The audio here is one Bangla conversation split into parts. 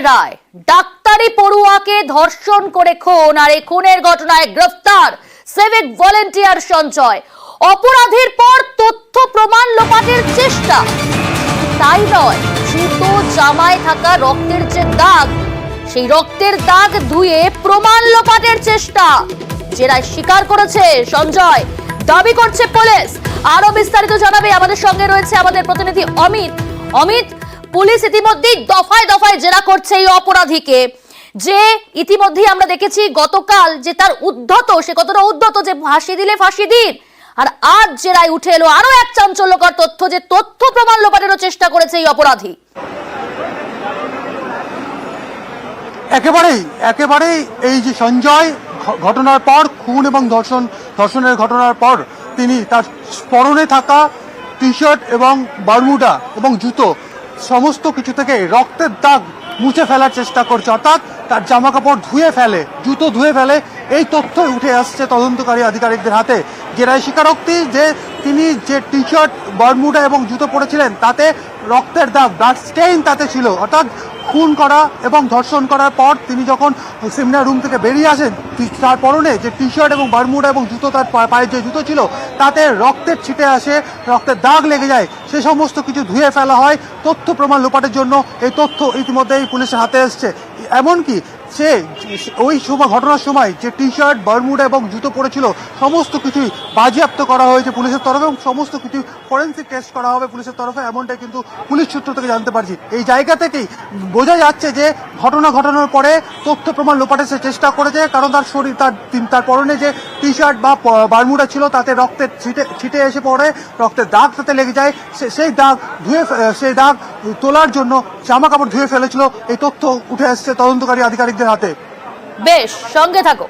রায় ডাক্তারি পড়ুয়াকে ধর্ষণ করে খুন আর এই খুনের ঘটনায় গ্রেফতার সিভিক ভলেন্টিয়ার সঞ্জয়। অপরাধীর পর তথ্য প্রমাণ লোপাটের চেষ্টা, তাই নয় জুতো জামায় থাকা রক্তের যে দাগ, সেই রক্তের দাগ ধুয়ে প্রমাণ লোপাটের চেষ্টা জেরায় স্বীকার করেছে সঞ্জয়, দাবি করছে পুলিশ। আরো বিস্তারিত জানাবে আমাদের সঙ্গে রয়েছে আমাদের প্রতিনিধি অমিত। অমিত, পুলিশ ইতিমধ্যেই দফায় দফায় জেরা করছে এই অপরাধীকে, যে ইতিমধ্যেই আমরা দেখেছি গতকাল যে তার উদ্ধত, সে কতটা উদ্ধত যে ফাঁসি দিলে ফাঁসি দিন, আর আজ জেরায় উঠে এলো আরো এক চাঞ্চল্যকর তথ্য যে তথ্য প্রমাণ লোপাটেরও চেষ্টা করেছে এই অপরাধী। একেবারেই এই যে সঞ্জয় ঘটনার পর খুন এবং ধর্ষণের ঘটনার পর তিনি তার পরনে থাকা টি শার্ট এবং বারমুডা এবং জুতো সমস্ত কিছু থেকে রক্তের দাগ মুছে ফেলার চেষ্টা করছে, অর্থাৎ তার জামা কাপড় ধুয়ে ফেলে, জুতো ধুয়ে ফেলে। এই তথ্যই উঠে আসছে তদন্তকারী আধিকারিকদের হাতে। জেরায় স্বীকারোক্তি যে তিনি যে টি শার্ট বারমুডা এবং জুতো পরেছিলেন তাতে রক্তের দাগ, ব্লাড স্টেইন তাতে ছিল, অর্থাৎ খুন করা এবং ধর্ষণ করার পর তিনি যখন সেমিনার রুম থেকে বেরিয়ে আসেন তার পরনে যে টি শার্ট এবং বারমুডা এবং জুতো, তার পায়ের যে জুতো ছিল তাতে রক্তের ছিটে আসে, রক্তের দাগ লেগে যায়। সে সমস্ত কিছু ধুয়ে ফেলা হয় তথ্য প্রমাণ লোপাটের জন্য। এই তথ্য ইতিমধ্যেই পুলিশের হাতে এসছে। এমনকি সে ওই সময় ঘটনার সময় যে টি শার্ট বারমুডা এবং জুতো পরেছিল সমস্ত কিছুই বাজেয়াপ্ত করা হয়েছে পুলিশের তরফে এবং সমস্ত কিছু ফরেন্সিক টেস্ট করা হবে পুলিশের তরফে, এমনটাই কিন্তু পুলিশ সূত্র থেকে জানতে পারছি। এই জায়গা থেকেই বোঝা যাচ্ছে যে ঘটনার পরে তথ্য প্রমাণ লোপাটের সে চেষ্টা করেছে, কারণ তার শরীর তার পরনে যে টি শার্ট বা বারমুডা ছিল তাতে রক্তের ছিটে এসে পড়ে, রক্তের দাগ তাতে লেগে যায়। সেই দাগ তোলার জন্য জামা কাপড় ধুয়ে ফেলেছিল। এই তথ্য উঠে আসছে তদন্তকারী আধিকারিকদের হাতে। বেশ, সঙ্গে থাকো।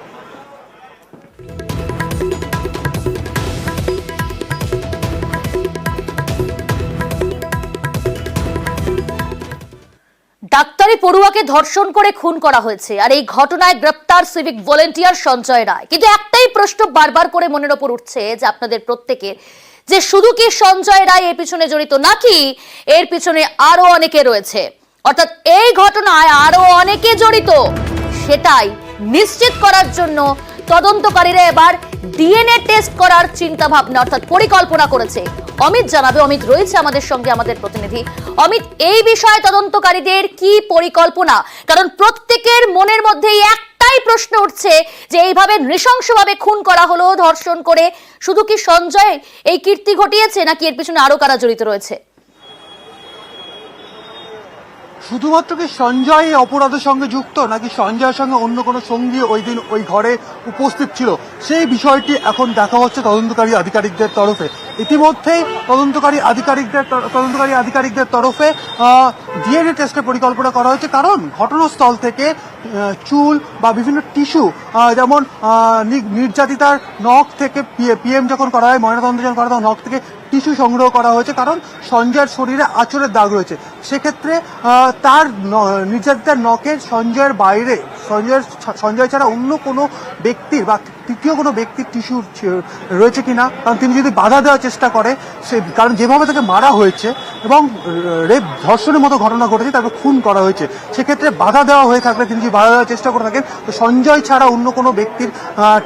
ডাক্তারি পড়ুয়াকে ধর্ষণ করে খুন করা হয়েছে আর এই ঘটনায় গ্রেপ্তার সিভিক ভলেন্টিয়ার সঞ্জয় রায়। কিন্তু একটাই প্রশ্ন বারবার করে মনের ওপর উঠছে যে আপনাদের প্রত্যেকের, যে শুধু কি সঞ্জয় রায় এর পিছনে জড়িত নাকি এর পিছনে আরো অনেকে রয়েছে, অর্থাৎ এই ঘটনায় আরো অনেকে জড়িত, সেটাই নিশ্চিত করার জন্য তদন্তকারীরা এবার ডিএনএ টেস্ট করার চিন্তা ভাবনা অর্থাৎ পরিকল্পনা করেছে। অমিত জানাবে, অমিত রয়েছে আমাদের সঙ্গে, আমাদের প্রতিনিধি। অমিত, এই বিষয়ে তদন্তকারীদের কি পরিকল্পনা? কারণ প্রত্যেকের মনের মধ্যে একটাই প্রশ্ন উঠছে যে এইভাবে নৃশংসভাবে খুন করা হলো ধর্ষণ করে, শুধু কি সঞ্জয় এই কীর্তি ঘটিয়েছে নাকি এর পিছনে আরো কারা জড়িত রয়েছে? শুধুমাত্র কি সঞ্জয় এই অপরাধের সঙ্গে যুক্ত নাকি সঞ্জয়ের সঙ্গে অন্য কোনো সঙ্গী ওই দিন ওই ঘরে উপস্থিত ছিল, সেই বিষয়টি এখন দেখা হচ্ছে তদন্তকারী আধিকারিকদের তরফে। ইতিমধ্যেই তদন্তকারী আধিকারিকদের তরফে ডিএনএ টেস্টের পরিকল্পনা করা হয়েছে, কারণ ঘটনাস্থল থেকে চুল বা বিভিন্ন টিস্যু, যেমন নির্যাতিতার নখ থেকে পিএম যখন করা হয়, ময়নাতদন্ত যখন করা হয়, নখ থেকে টিস্যু সংগ্রহ করা হয়েছে, কারণ সঞ্জয়ের শরীরে আঁচড়ের দাগ রয়েছে। সেক্ষেত্রে তার নির্যাতিতার নখের সঞ্জয়ের বাইরে সঞ্জয় ছাড়া অন্য কোনো ব্যক্তির বা তৃতীয় কোনো ব্যক্তির টিস্যু রয়েছে কিনা, কারণ তিনি যদি বাধা দেওয়ার চেষ্টা করে, কারণ যেভাবে তাকে মারা হয়েছে এবং রেপ ধর্ষণের মতো ঘটনা ঘটেছে, তাকে খুন করা হয়েছে, সেক্ষেত্রে বাধা দেওয়া হয়ে থাকলে, তিনি যদি বাধা দেওয়ার চেষ্টা করে থাকেন, তো সঞ্জয় ছাড়া অন্য কোনো ব্যক্তির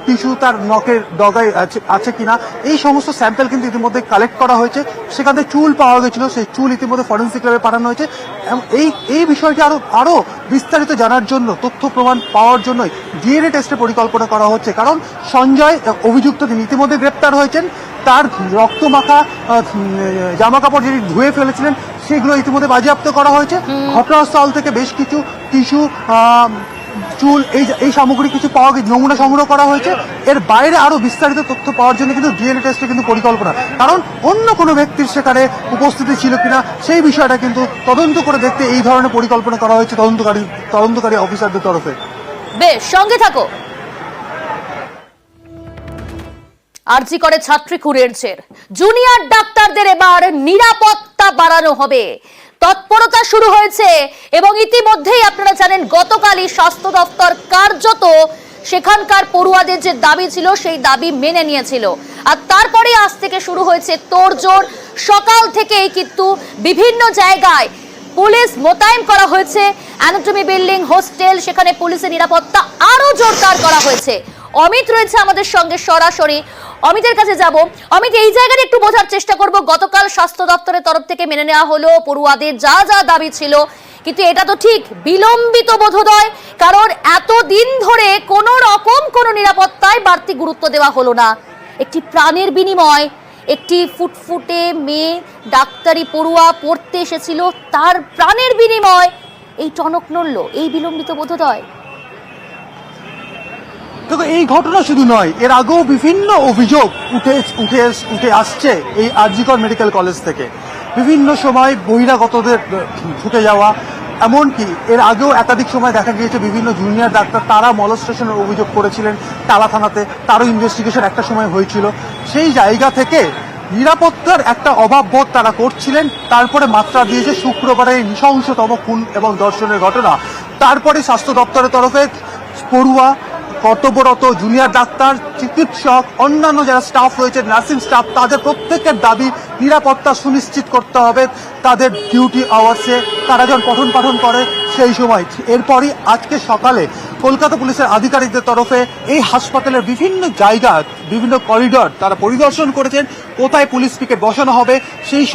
টিস্যু তার নখের ডগায় আছে কিনা, এই সমস্ত স্যাম্পল কিন্তু ইতিমধ্যে কালেক্ট করা হয়েছে। সেখান থেকে চুল পাওয়া গেছিল, সেই চুল ইতিমধ্যে ফরেন্সিক ল্যাবে পাঠানো হয়েছে। এই বিষয়টি আরো বিস্তারিত জানার জন্য, তথ্য প্রমাণ পাওয়ার জন্যই ডিএনএ টেস্টের পরিকল্পনা করা হচ্ছে, কারণ সঞ্জয় অভিযুক্ত, তিনি ইতিমধ্যে গ্রেপ্তার হয়েছেন। তার রক্তমাখা জামা কাপড় যেটি ধুয়ে ফেলেছিলেন সেগুলো ইতিমধ্যে বাজেয়াপ্ত করা হয়েছে। ঘটনাস্থল থেকে বেশ কিছু টিস্যু, চুল, এই সামগ্রী কিছু পাওয়া গেছে, নমুনা সংগ্রহ করা হয়েছে। এর বাইরে আরো বিস্তারিত তথ্য পাওয়ার জন্য কিন্তু ডিএনএ টেস্টের কিন্তু পরিকল্পনা, কারণ অন্য কোনো ব্যক্তির সেখানে উপস্থিতি ছিল কিনা সেই বিষয়টা কিন্তু তদন্ত করে দেখতে এই ধরনের পরিকল্পনা করা হয়েছে তদন্তকারী অফিসারদের তরফে। বেশ, সঙ্গে থাকো। আরজি করে ছাত্রী খুনের জের, জুনিয়র ডাক্তারদের এবার নিরাপত্তা বাড়ানো হবে, তৎপরতা শুরু হয়েছে এবং ইতিমধ্যেই আপনারা জানেন গতকালই স্বাস্থ্য দপ্তর কার্যত সেখানকার পড়ুয়াদের যে দাবি ছিল সেই দাবি মেনে নিয়েছিল, আর তারপরে আজ থেকে শুরু হয়েছে তোড়জোড়। সকাল থেকেই কিন্তু বিভিন্ন জায়গায় পুলিশ মোতায়েন করা হয়েছে। অ্যানাটমি বিল্ডিং, হোস্টেল, সেখানে পুলিশের নিরাপত্তা আরো জোরদার করা হয়েছে। অমিত রয়েছে আমাদের সঙ্গে সরাসরি, অমিতের কাছে যাব। অমিত, এই জায়গাটা একটু বোঝার চেষ্টা করব। গতকাল স্বাস্থ্য দপ্তরের তরফ থেকে মেনে নেওয়া হলো পড়ুয়াদের যা যা দাবি ছিল, কিন্তু এটা তো ঠিক বিলম্বিত বোধোদয়, কারণ এতদিন ধরে কোনো রকম কোনো নিরাপত্তায় বাড়তি গুরুত্ব দেওয়া হলো না। একটি প্রাণের বিনিময়, একটি ফুটফুটে মেয়ে ডাক্তারি পড়ুয়া পড়তে এসেছিল, তার প্রাণের বিনিময় এই টনক নড়ল, এই বিলম্বিত বোধোদয়। দেখো, এই ঘটনা শুধু নয়, এর আগেও বিভিন্ন অভিযোগ উঠে আসছে এই আরজিকর মেডিকেল কলেজ থেকে। বিভিন্ন সময় বহিরাগতদের ছুটে যাওয়া, এমনকি এর আগেও একাধিক সময় দেখা গিয়েছে বিভিন্ন জুনিয়র ডাক্তার তারা মলস্টেশনের অভিযোগ করেছিলেন টালা থানাতে, তারও ইনভেস্টিগেশন একটা সময় হয়েছিল। সেই জায়গা থেকে নিরাপত্তার একটা অভাব বোধ তারা করছিলেন। তারপরে মাত্রা দিয়েছে শুক্রবারের নৃশংসতম খুন এবং ধর্ষণের ঘটনা। তারপরে স্বাস্থ্য দপ্তরের তরফে পড়ুয়া, কর্তব্যরত জুনিয়র ডাক্তার, চিকিৎসক, অন্যান্য যারা স্টাফ রয়েছে, নার্সিং স্টাফ, তাদের প্রত্যেকের দাবি নিরাপত্তা সুনিশ্চিত করতে হবে তাদের ডিউটি আওয়ার্সে, তারা যখন পঠন পাঠন করে সেই সময়। এরপরই আজকে সকালে কলকাতা পুলিশের আধিকারিকদের তরফে এই হাসপাতালের বিভিন্ন জায়গা, বিভিন্ন করিডর তারা পরিদর্শন করেছেন। কোথায় পুলিশ পিকেট বসানো হবে সেই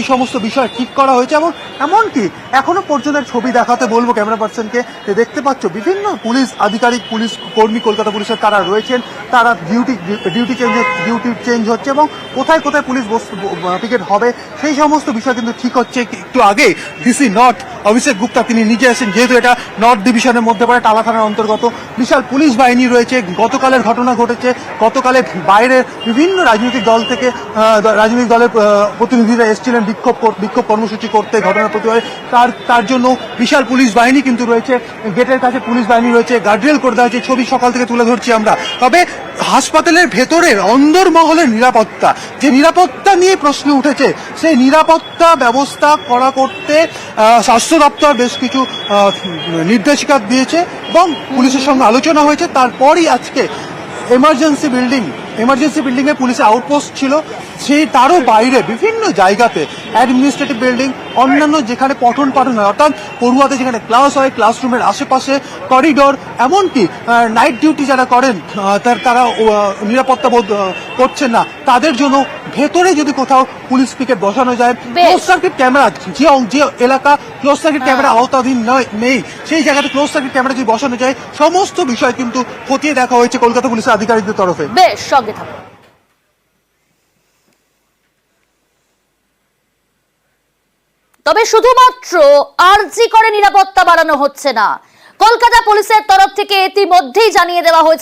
সমস্ত বিষয় ঠিক করা হয়েছে। এবং এমনকি এখনো পর্যন্ত ছবি দেখাতে বলবো ক্যামেরা পার্সনকে, দেখতে পাচ্ছ বিভিন্ন পুলিশ আধিকারিক, পুলিশ কর্মী কলকাতা পুলিশের তারা রয়েছেন, তারা ডিউটি চেঞ্জ হচ্ছে এবং কোথায় কোথায় পুলিশ পিকেট হবে সেই সমস্ত বিষয় কিন্তু ঠিক হচ্ছে। একটু আগে ডিসি নর্থ অভিষেক গুপ্তা তিনি নিজে এসেছেন, যেহেতু এটা নর্থ ডিভিশনের মধ্যে পড়ে, টালা থানার অন্তর্গত। বিশাল পুলিশ বাহিনী রয়েছে। গতকালের ঘটনা ঘটেছে, গতকালে বাইরে বিভিন্ন রাজনৈতিক দল থেকে রাজনৈতিক দলের প্রতিনিধিরা এসেছিলেন বিক্ষোভ কর্মসূচি করতে ঘটনার প্রতিবাদে। তার জন্য বিশাল পুলিশ বাহিনী কিন্তু রয়েছে, গেটের কাছে পুলিশ বাহিনী রয়েছে, গার্ডরেল করে দেওয়া হয়েছে। ছবি সকাল থেকে তুলে ধরছি আমরা। তবে হাসপাতালের ভেতরের অন্দরমহলের নিরাপত্তা, যে নিরাপত্তা নিয়ে প্রশ্ন উঠেছে, সেই নিরাপত্তা ব্যবস্থা করা করতে স্বাস্থ্য দপ্তর বেশ কিছু নির্দেশিকা দিয়েছে এবং পুলিশের সঙ্গে আলোচনা হয়েছে। তারপরই আজকে এমার্জেন্সি বিল্ডিং এ পুলিশের আউটপোস্ট ছিল, সেই তারও বাইরে বিভিন্ন জায়গাতে অ্যাডমিনিস্ট্রেটিভ বিল্ডিং, অন্যান্য যেখানে পঠন পাঠন হয়, অর্থাৎ পড়ুয়াদের যেখানে ক্লাস হয়, ক্লাসরুমের আশেপাশে করিডোর, এমনকি নাইট ডিউটি যারা করেন তারা নিরাপত্তা বোধ করছেন না, তাদের জন্য ভেতরে যদি কোথাও পুলিশ পিকেট বসানো যায়, ক্লোজ সার্কিট ক্যামেরা, যে এলাকা ক্লোজ সার্কিট ক্যামেরা আওতাধীন নেই, সেই জায়গাতে ক্লোজ সার্কিট ক্যামেরা যদি বসানো যায়, সমস্ত বিষয় কিন্তু খতিয়ে দেখা হয়েছে কলকাতা পুলিশের আধিকারিকদের তরফে। বেশ, সঙ্গে থাকুন। তবে শুধুমাত্র আরজি করে নিরাপত্তা বাড়ানো হচ্ছে না, কলকাতা পুলিশের তরফ থেকে ইতিমধ্যেই জানিয়ে দেওয়া হয়েছে